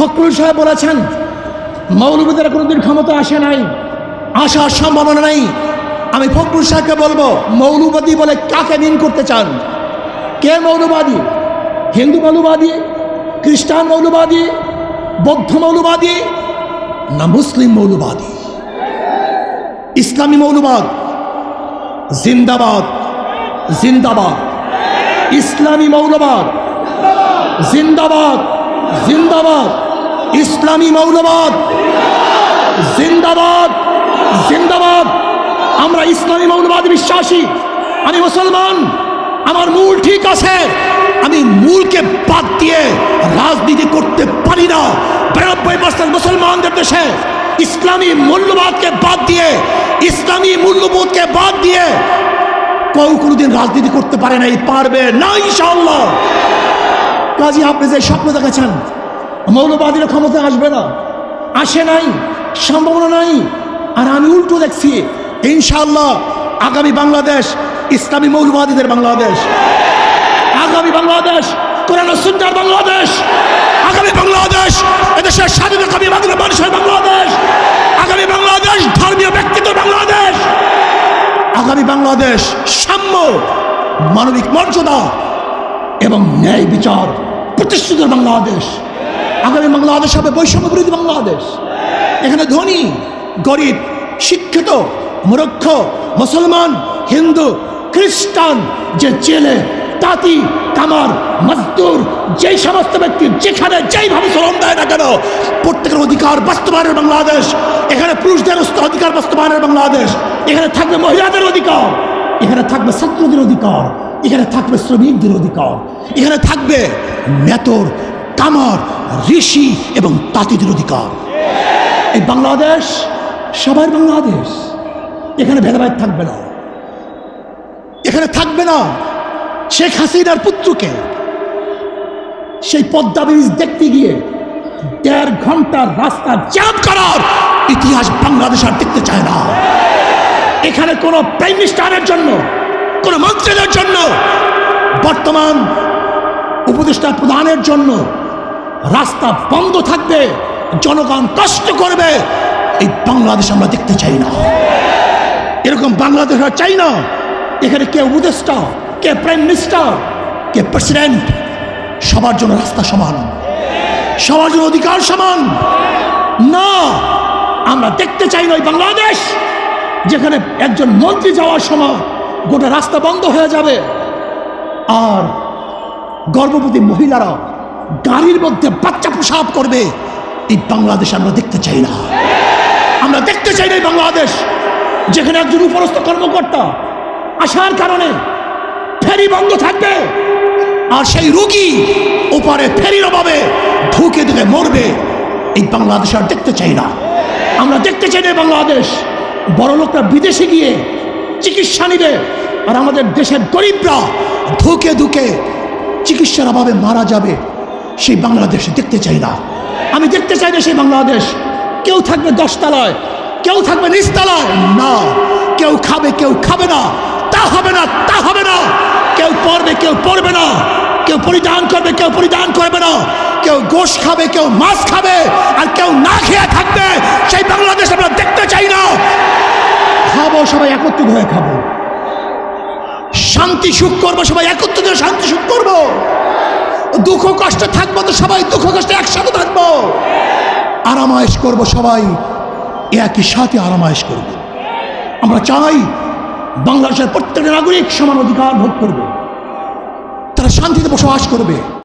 ফখরুল সাহেব বলেছেন মৌলবীদের কোনোদিন ক্ষমতা আসে নাই, আসার সম্ভাবনা নেই। আমি ফখরুল সাহেবকে বলবো, মৌলবাদী বলে কাকে মিন করতে চান? কে মৌলবাদী? হিন্দু মৌলবাদী, খ্রিস্টান মৌলবাদী, বৌদ্ধ মৌলবাদী, না মুসলিম মৌলবাদী? ইসলামী মৌলবাদ জিন্দাবাদ, জিন্দাবাদ। ইসলামী মৌলবাদ জিন্দাবাদ, জিন্দাবাদ। ইসলামী মৌলবাদ জিন্দাবাদ, জিন্দাবাদ। আমরা ইসলামী মৌলবাদ বিশ্বাসী। আমি মুসলমান, আমার মূল ঠিক আছে। আমি মূলকে বাদ দিয়ে রাজনীতি করতে পারি না। 92% মুসলমানদের দেশে ইসলামী মূল্যবাদকে বাদ দিয়ে, ইসলামী মূল্যবোধকে বাদ দিয়ে কেউ কোনোদিন রাজনীতি করতে পারে নাই, পারবে না ইনশাআল্লাহ। কাজী আপনি যে স্বপ্ন দেখেছেন মৌলবাদীরা ক্ষমতা আসবে না, আসে নাই, সম্ভাবনা নাই। আর আমি উল্টো দেখছি, ইনশাআল্লাহ আগামী বাংলাদেশ ইসলামী মৌলবাদীদের বাংলাদেশ, আগামী বাংলাদেশ কোরআন ও সুন্নাহর বাংলাদেশ, আগামী বাংলাদেশ এদেশের স্বাধীনতাকামী মানুষের বাংলাদেশ, আগামী বাংলাদেশ ধর্মীয় ব্যক্তিত্বের বাংলাদেশ, আগামী বাংলাদেশ সাম্য, মানবিক মর্যাদা এবং ন্যায় বিচার প্রতিষ্ঠিত বাংলাদেশ। আগামী বাংলাদেশ হবে বৈষম্য বিরোধী বাংলাদেশ। এখানে ধনী গরিব, শিক্ষিত মূর্খ, মুসলমান হিন্দু খ্রিস্টান, যে জেলে তাঁতি কামার মজদুর, যেই সমস্ত ব্যক্তি যেখানে যেইভাবে শ্রম দেয় না কেন, প্রত্যেকের অধিকার বাস্তবায়নের বাংলাদেশ। এখানে পুরুষদের অধিকার বাস্তবায়নের বাংলাদেশ। এখানে থাকবে মহিলাদের অধিকার, এখানে থাকবে ছাত্রদের অধিকার, এখানে থাকবে শ্রমিকদের অধিকার, এখানে থাকবে মেতর কামার ঋষি এবং তাঁতিদের অধিকার। এই বাংলাদেশ সবার বাংলাদেশ। এখানে ভেদাভেদ থাকবে না, এখানে থাকবে না শেখ হাসিনার পুত্রকে সেই পদ্মা ব্রিজ দেখতে গিয়ে 1.5 ঘন্টার রাস্তা জ্যাম করার ইতিহাস বাংলাদেশ আর দেখতে চায় না। এখানে কোনো প্রাইম মিনিস্টারের জন্য, কোনো মন্ত্রীদের জন্য, বর্তমান উপদেষ্টা প্রধানের জন্য রাস্তা বন্ধ থাকবে, জনগণ কষ্ট করবে, এই বাংলাদেশ আমরা দেখতে চাই না। এরকম বাংলাদেশ আর চাই না। এখানে কে উপদেষ্টা, কে প্রাইম মিনিস্টার, কে প্রেসিডেন্ট, সবার জন্য রাস্তা সমান, সবার জন্য অধিকার সমান না। আমরা দেখতে চাই না ওই বাংলাদেশ যেখানে একজন মন্ত্রী যাওয়ার সময় গোটা রাস্তা বন্ধ হয়ে যাবে, আর গর্ভবতী মহিলারা গাড়ির মধ্যে বাচ্চা প্রসব করবে। এই বাংলাদেশ আমরা দেখতে চাই না। আমরা দেখতে চাই না এই বাংলাদেশ যেখানে একজন উপরস্থ কর্মকর্তা আসার কারণে ফেরি বন্ধ থাকবে, আর সেই রোগী ওপারে ফেরির অভাবে ধুকে ধুকে মরবে। এই বাংলাদেশ আর দেখতে চাই না। আমরা দেখতে চাই না বাংলাদেশ বড় লোকরা বিদেশে গিয়ে চিকিৎসা নিবে, আর আমাদের দেশের গরিবরা ধুকে ধুকে চিকিৎসার অভাবে মারা যাবে। সেই বাংলাদেশ দেখতে চাই না। আমি দেখতে চাই না সেই বাংলাদেশ কেউ থাকবে 10 তলায়, কেউ থাকবে নিচতলায়, না। কেউ খাবে, কেউ খাবে না, তা হবে না, তা হবে না। কেউ পড়বে, কেউ পড়বে না। কেউ পরিধান করবে, কেউ পরিধান করবে না। কেউ গোশ খাবে, কেউ মাছ খাবে, আর কেউ না খেয়ে থাকবে। সেই বাংলাদেশ আমরা দেখতে চাই না। খাবো সবাই একত্রিত হয়ে খাবো, শান্তি সুখ করবো সবাই একত্রিত হয়ে শান্তি সুখ করবো, দুঃখ কষ্ট থাকবো তো সবাই দুঃখ কষ্টে একসাথে থাকবো, আরামায়েশ করবো সবাই একই সাথে আরামায়েশ করবো। আমরা চাই বাংলাদেশের প্রত্যেকটা নাগরিক সমান অধিকার ভোগ করবে, তারা শান্তিতে বসবাস করবে।